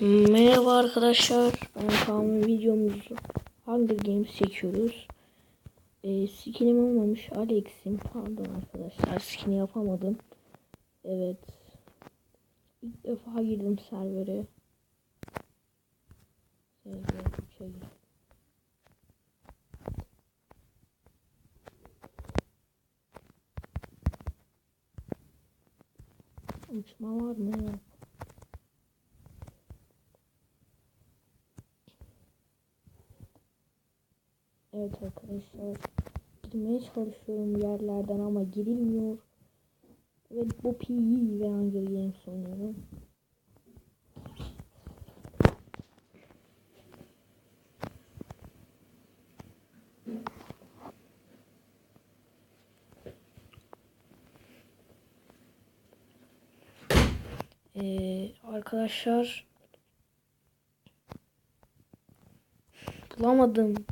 Merhaba arkadaşlar. Ben Kaan, videomuzu Hunger Games çekiyoruz. Skinim olmamış. Alex'im. Pardon arkadaşlar. Skin'i yapamadım. Evet. İlk defa girdim servere. Uçma var mı? Evet arkadaşlar. Girmeye çalışıyorum yerlerden ama girilmiyor. Evet, bu PE ve Hunger Games oynuyorum. Arkadaşlar bulamadım.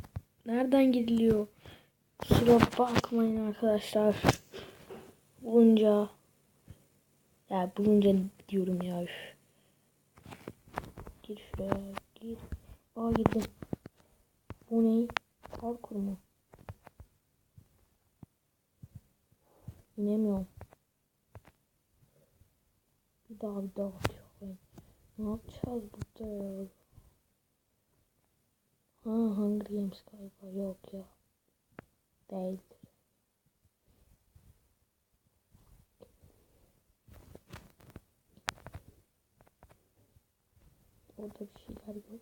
Nereden gidiliyor? Kusura bakmayın arkadaşlar. Bulunca diyorum ya. Üf. Gir şuraya. Gir. Girdim. Bu ne? Parkur mu? İnemiyorum. Bir daha atıyor. Ne yapacağız burada ya? Hunger Games galiba. Yok ya. Değil. Orada bir şeyler gördüm.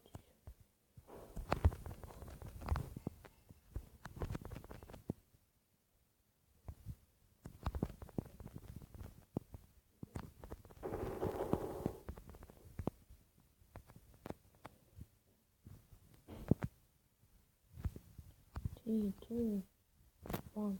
Three, two, one.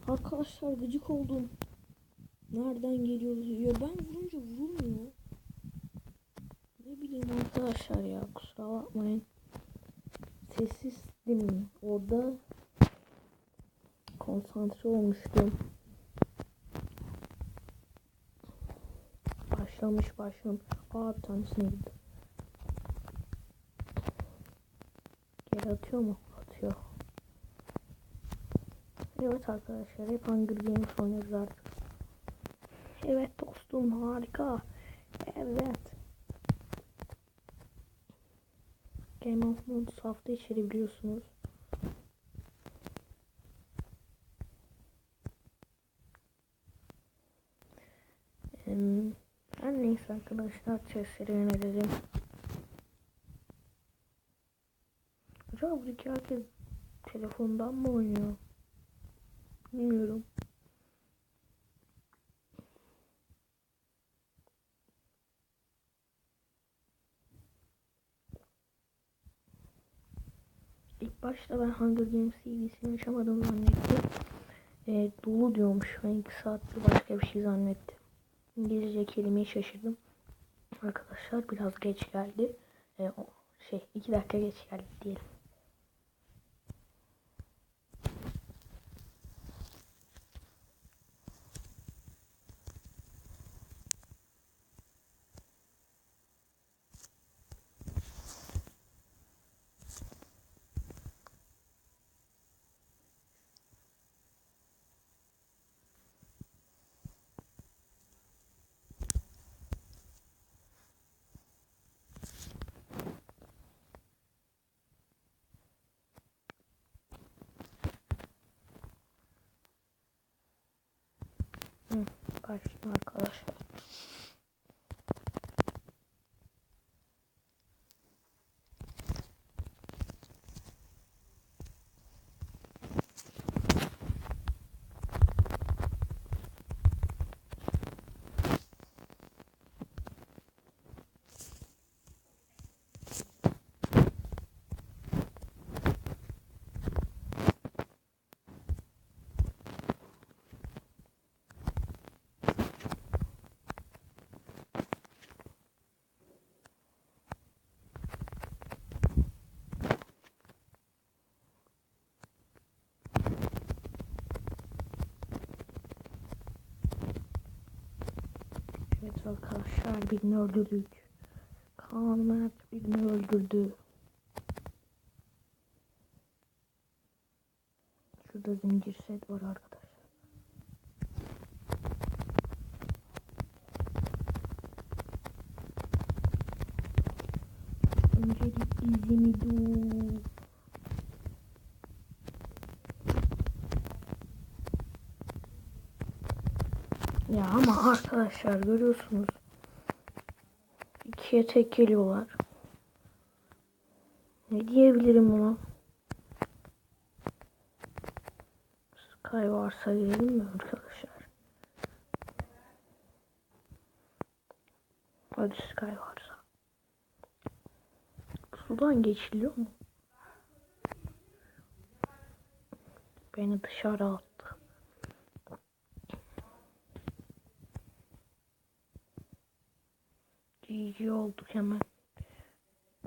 Arkadaşlar gıcık oldum. Nereden geliyoruz diyor. Ben vurunca vurulmuyor. Ne bileyim arkadaşlar ya, kusura bakmayın. Sessizdim orada. Konsantre olmuştum. Başlamış. Bir tanesine gitti. Geri atıyor mu? Atıyor. Evet arkadaşlar, hep Hunger Games oynuyoruz artık. Evet dostum, harika. Evet. Game of Thrones hafta içeri biliyorsunuz. Her neyse arkadaşlar, chestleri yönelelim. Acaba buradaki herkes telefondan mı oynuyor? Bilmiyorum. İlk başta ben Hunger Games ilgisini yaşamadım zannettim. Dolu diyormuş. Ben 2 saattir başka bir şey zannettim. İngilizce kelimeyi şaşırdım. Arkadaşlar biraz geç geldi. 2 dakika geç geldi diyelim. Başlayalım arkadaşlar. Evet arkadaşlar, birini öldürdük. Kaan Mert birini öldürdü. Şurada zincir set var arkadaşlar. Öncelik izimi dur. Ya ama arkadaşlar görüyorsunuz. İkiye tek geliyorlar. Ne diyebilirim buna? Sky varsa girelim mi arkadaşlar? Hadi Sky varsa. Sudan geçiliyor mu? Beni dışarı attı. GG olduk hemen.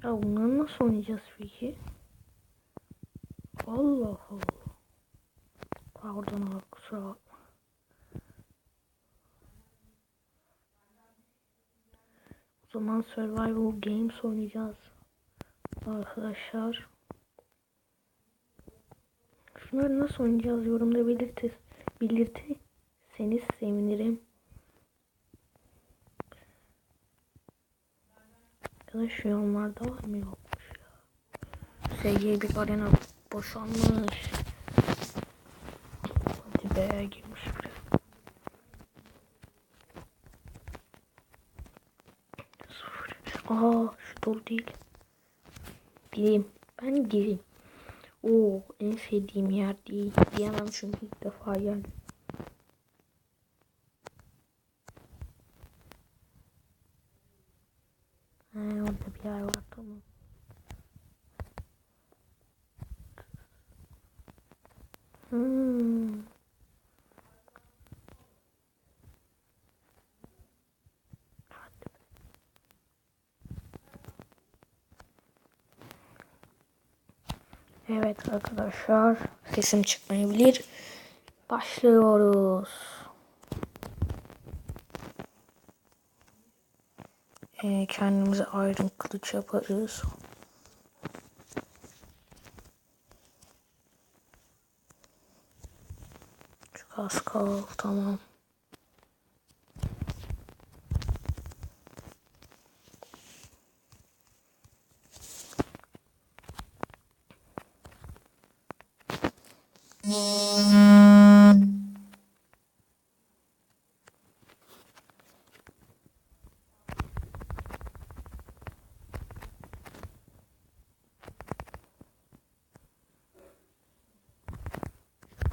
Ya bunları nasıl oynayacağız peki? Allah Allah. Pardon abi, kusura bakma. O zaman Survival Games oynayacağız arkadaşlar. Şunları nasıl oynayacağız yorumda belirtirseniz sevinirim. Ya da şu yanlarda var mı, yokmuş ya. SG bir arena boşalmış. Hadi be, girmiş buraya. Aa, şu dolu değil. Gireyim. Ben gireyim. Oo, en sevdiğim yer değil. Diyemem çünkü ilk defa geldim. Orada bir yer var, tamam. Evet arkadaşlar, sesim çıkmayabilir. Başlıyoruz. Kendimize ayrım kılıç yaparız. Çok az kaldı, tamam.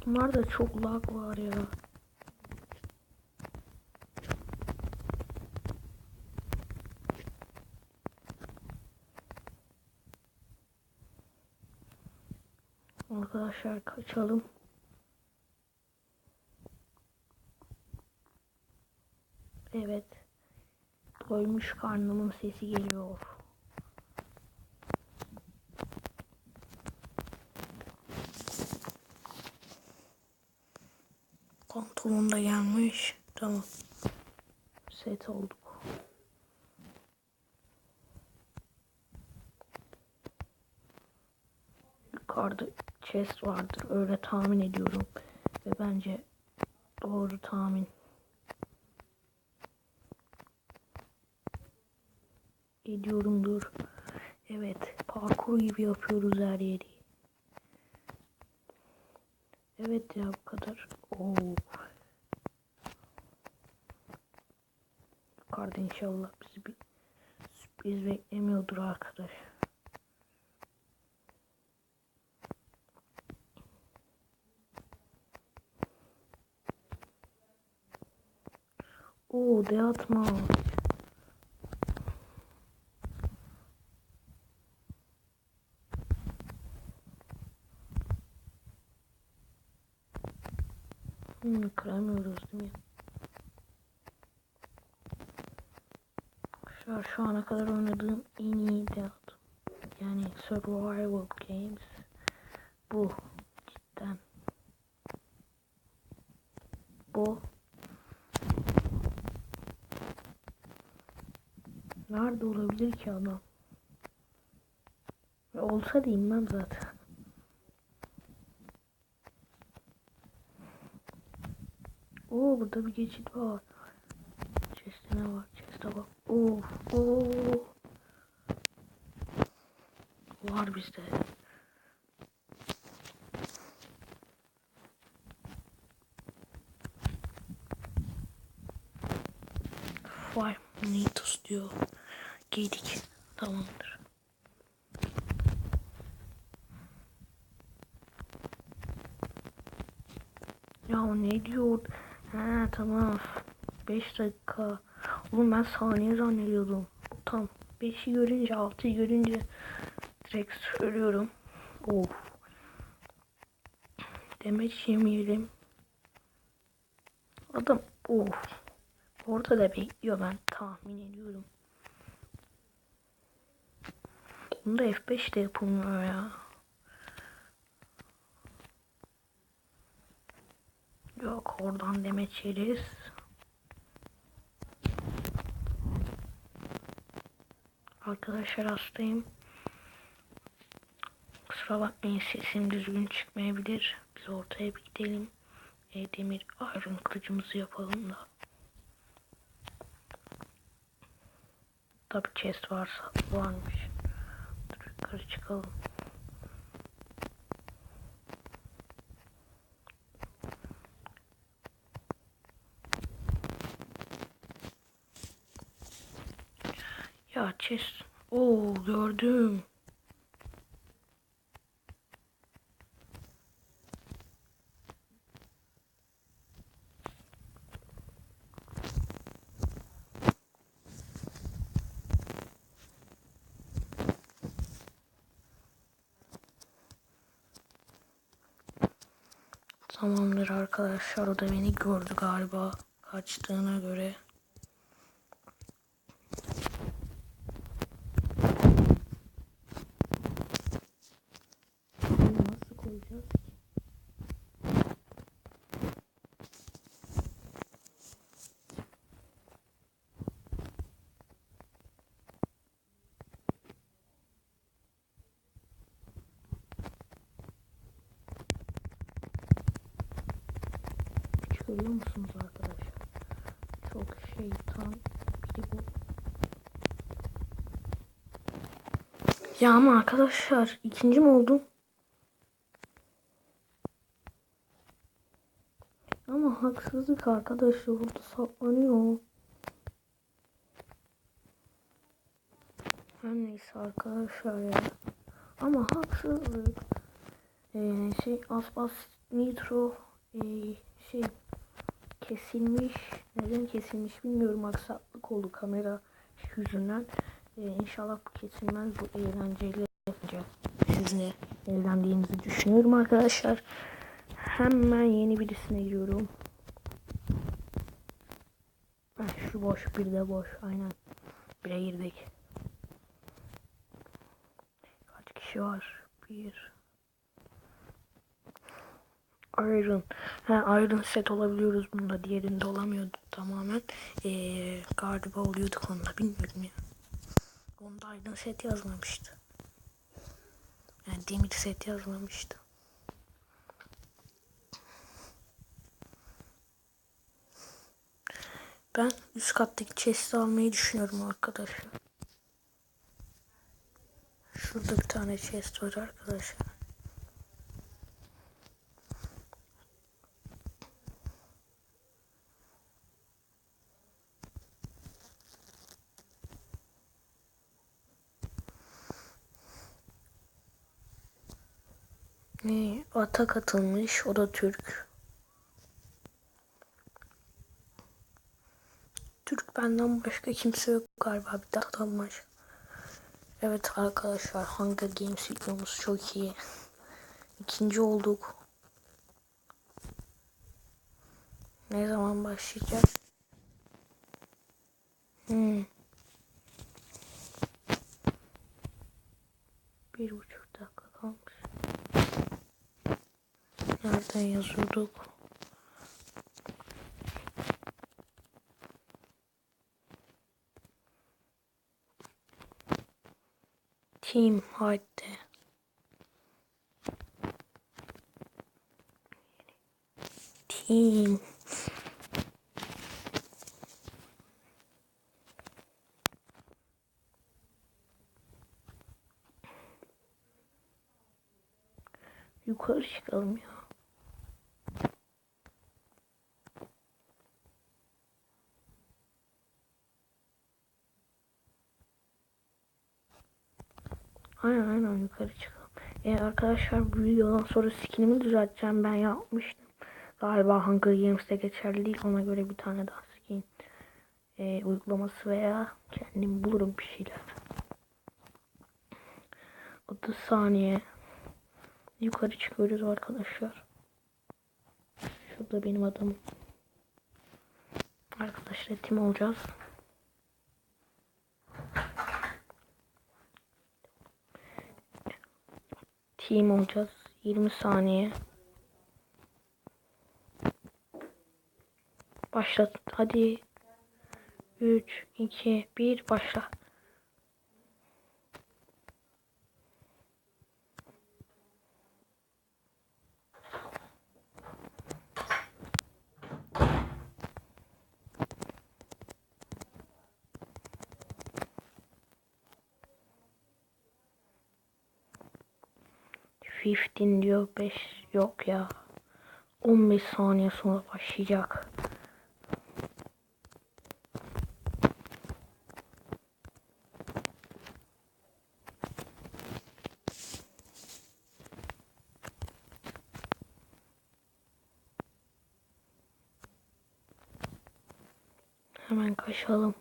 Bunlarda çok lag var ya. Arkadaşlar kaçalım. Evet. Doymuş karnımın sesi geliyor. Pantolon da gelmiş. Tamam. Set olduk. Yukarıda chest vardır. Öyle tahmin ediyorum. Ve bence doğru tahmin ediyorumdur. Evet. Parkur gibi yapıyoruz her yeri. Evet ya, bu kadar. Oo. Yukarıda inşallah bizi bir sürpriz beklemiyordur arkadaş. Oo, de atma. Kıramıyoruz değil mi? Şu ana kadar oynadığım en iyi de at. Yani survival games. Bu. Cidden. Bu. Nerede olabilir ki adam? Olsa da inmem zaten. Oo, burada bir geçit var. Chest'e ne var? Chest'e bak. Oo. Oo. Var bizde. Five minutes diyor. Giydik. Tamamdır. Ya o ne diyor? Ha tamam. 5 dakika. Oğlum ben saniye zannediyordum. Tam 5'i görünce 6'yı görünce direkt söylüyorum. Of. Demek yemeyelim. Adam of. Orada da bekliyor, ben tahmin ediyorum. Bunda F5 de yapılmıyor ya. Yok, oradan demet yeriz. Arkadaşlar hastayım. Kusura bakmayın, sesim düzgün çıkmayabilir. Biz ortaya bir gidelim. Demir iron kılıcımızı yapalım da. Tabi chest varsa varmış. Dur yukarı çıkalım. Ya chest. Oo, gördüm. Tamamdır arkadaşlar, o da beni gördü galiba kaçtığına göre. Nasıl koyacağız? Görüyor musunuz arkadaşlar? Çok şeytan biri bu. Ya ama arkadaşlar, ikinci mi oldum? Ama haksızlık arkadaşlar, burada saklanıyor. Her neyse arkadaşlar ya. Ama haksızlık. Aspas Nitro şey kesilmiş. Neden kesilmiş bilmiyorum. Aksaklık oldu kamera yüzünden. İnşallah bu kesilmez. Bu eğlenceli yapacak. Sizinle eğlendiğinizi düşünüyorum arkadaşlar. Hemen yeni birisine giriyorum. Şu boş, bir de boş. Aynen. Bire girdik. Kaç kişi var? Bir. Iron. Iron set olabiliyoruz bunda. Diğerinde olamıyordu tamamen. Galiba oluyorduk onda. Bilmiyorum ya. Onda Iron set yazmamıştı. Yani demir set yazmamıştı. Ben üst kattaki chest'i almayı düşünüyorum arkadaşlar. Şurada bir tane chest var arkadaşlar. Ata katılmış. O da Türk. Türk benden başka kimse yok galiba. Bir daha tanınmış. Evet arkadaşlar, Hunger Games videomuz çok iyi. İkinci olduk. Ne zaman başlayacak? 1,5 dakika kalmış. Nereden yazıyorduk? Team hadi. Team. Yukarı çıkalım ya. Aynen yukarı çıkalım. Arkadaşlar bu videodan sonra skinimi düzelteceğim. Ben yapmıştım. Galiba Hunger Games'te geçerli değil. Ona göre bir tane daha skin uygulaması veya kendim bulurum bir şeyler. 30 saniye. Yukarı çıkıyoruz arkadaşlar. Şurada benim adamım. Arkadaşlar team olacağız. Team olacağız. 20 saniye. Başlat. Hadi. 3, 2, 1 başla. Fifteen diyor, 5 yok ya. 15 saniye sonra başlayacak. Hemen kaçalım.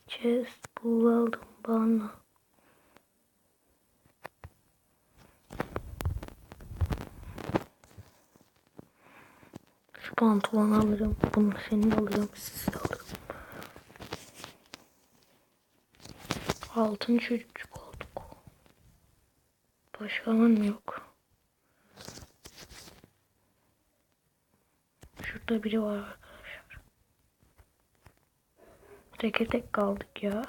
Chest bulalım bana. Şu pantolonu alırım. Bunu senin alırım. Siz de alırım. Altın çocuk olduk. Başka alan yok. Şurada biri var arkadaşlar. Teke tek kaldık ya.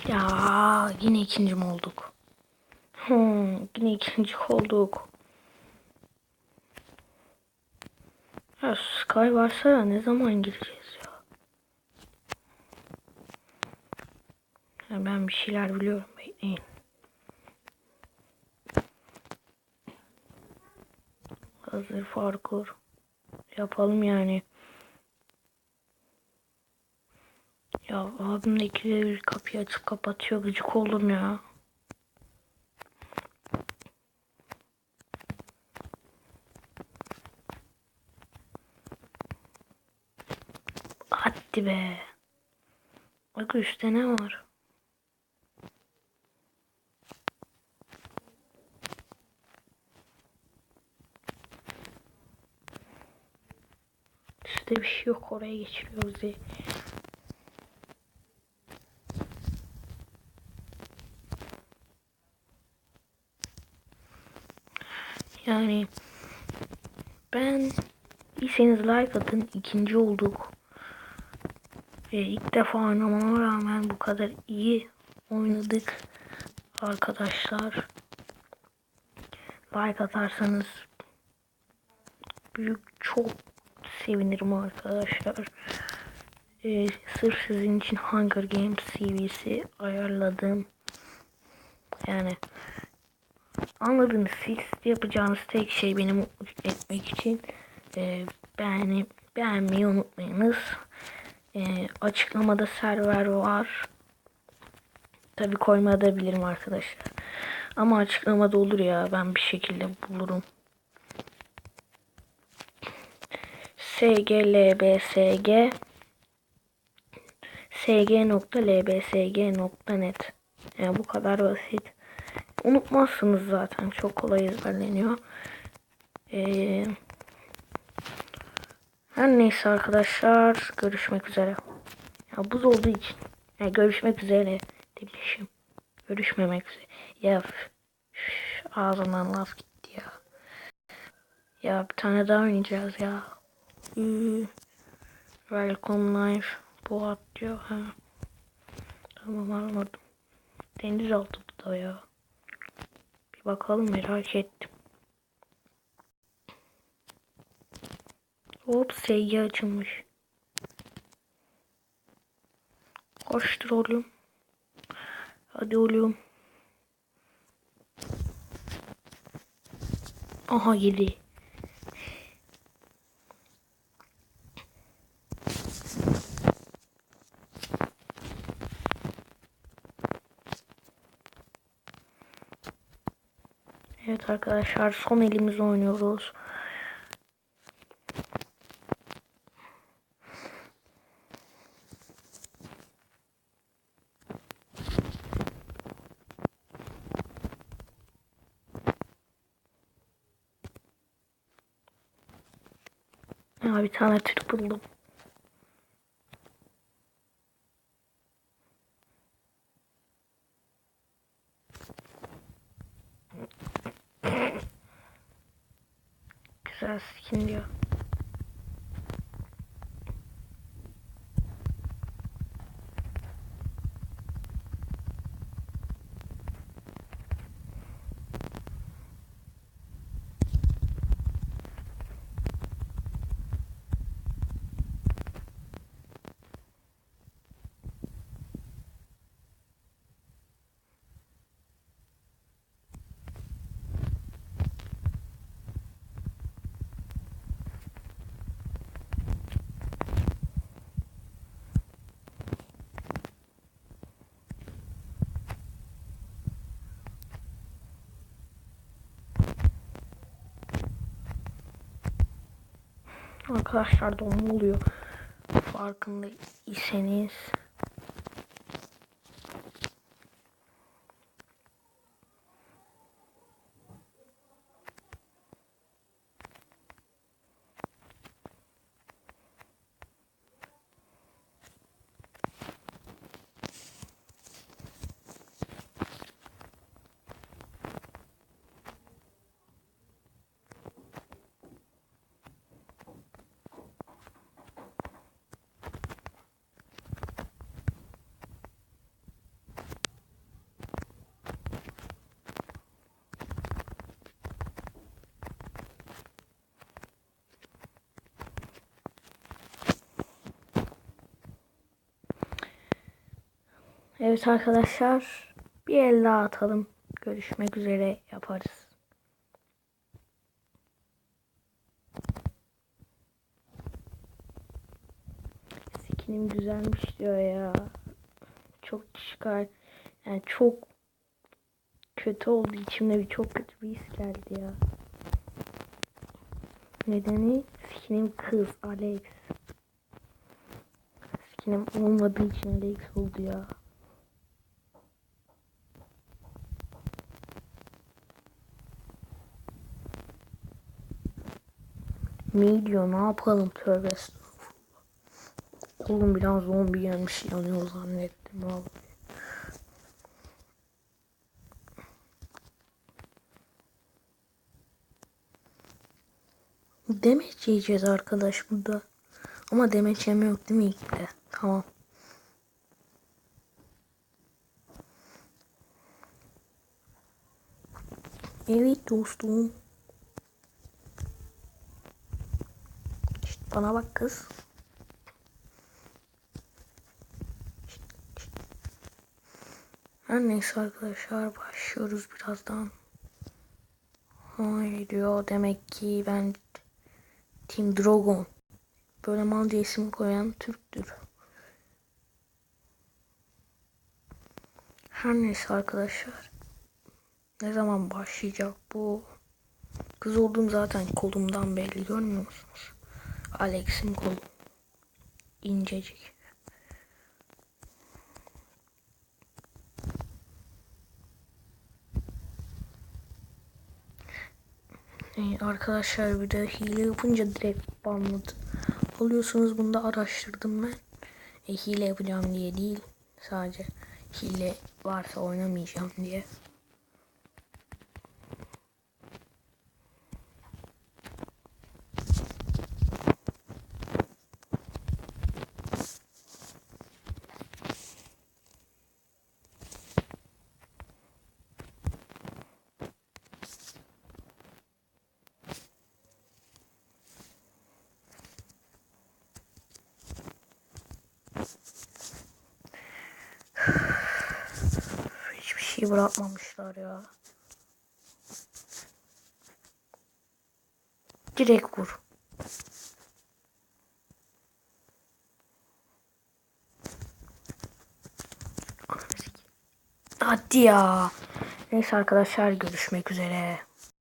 Ya yine ikinci mi olduk? Yine ikinci olduk. Ya Sky varsa ya ne zaman gireceğiz ya? Ya ben bir şeyler biliyorum, bekleyin. Hazır parkur yapalım yani. Ya abim de ikide bir kapıyı açıp kapatıyor, gıcık oldum ya. Hadi be. Bak üstte ne var? Üstte bir şey yok, oraya geçiriyoruz diye. Yani ben İyiyseniz like atın. İkinci olduk. İlk defa oynamama rağmen bu kadar iyi oynadık arkadaşlar. Like atarsanız çok sevinirim arkadaşlar. Sırf sizin için Hunger Games CV'si ayarladım. Yani anladınız, siz yapacağınız tek şey beni mutlu etmek için beğenmeyi unutmayınız. Açıklamada server var. Tabi koymayabilirim arkadaşlar. Ama açıklamada olur ya, ben bir şekilde bulurum. sglbsg sg.lbsg.net, yani bu kadar basit. Unutmazsınız zaten, çok kolay ezberleniyor. Her neyse arkadaşlar, görüşmek üzere. Ya buz olduğu için görüşmek üzere demişim. Görüşmemek üzere. Ya ağzımdan laf gitti ya. Ya bir tane daha oynayacağız ya. Welcome Life Boat diyor. Ha. Tamam, anladım. Denizaltı bu da ya. Bir bakalım, merak ettim. Hop, sevgi açılmış. Koştur oğlum. Hadi oğlum. Aha, yedi. Evet arkadaşlar, son elimizi oynuyoruz. Ya bir tane Türk buldum. Güzel skin diyor. Arkadaşlar donma oluyor. Farkında iseniz. Evet arkadaşlar, bir el daha atalım. Görüşmek üzere yaparız. Skinim güzelmiş diyor ya. Çok çıkar. Yani çok kötü oldu, içimde çok kötü bir his geldi ya. Nedeni skinim kız Alex. Skinim olmadığı için Alex oldu ya. Mi diyor, ne yapalım, tövbe estağfurullah. Oğlum biraz zombi gelmiş, yanıyor zannettim vallahi. Demeç yiyeceğiz arkadaş burada. Ama demeç yeme yok değil mi ilk de? Tamam. Evet dostum. İşte bana bak kız. Her neyse arkadaşlar başlıyoruz birazdan. Hayır diyor demek ki ben Team Dragon. Böyle malca isim koyan Türktür. Her neyse arkadaşlar. Ne zaman başlayacak bu? Kız olduğum zaten kolumdan belli, görmüyor musunuz? Alex'in kolu. İncecik. Arkadaşlar bir de hile yapınca direkt banladı. Oluyorsunuz, bunu da araştırdım ben. Hile yapacağım diye değil. Sadece hile varsa oynamayacağım diye. Hiçbir şey bırakmamışlar ya. Direkt vur. Hadi ya. Neyse arkadaşlar görüşmek üzere.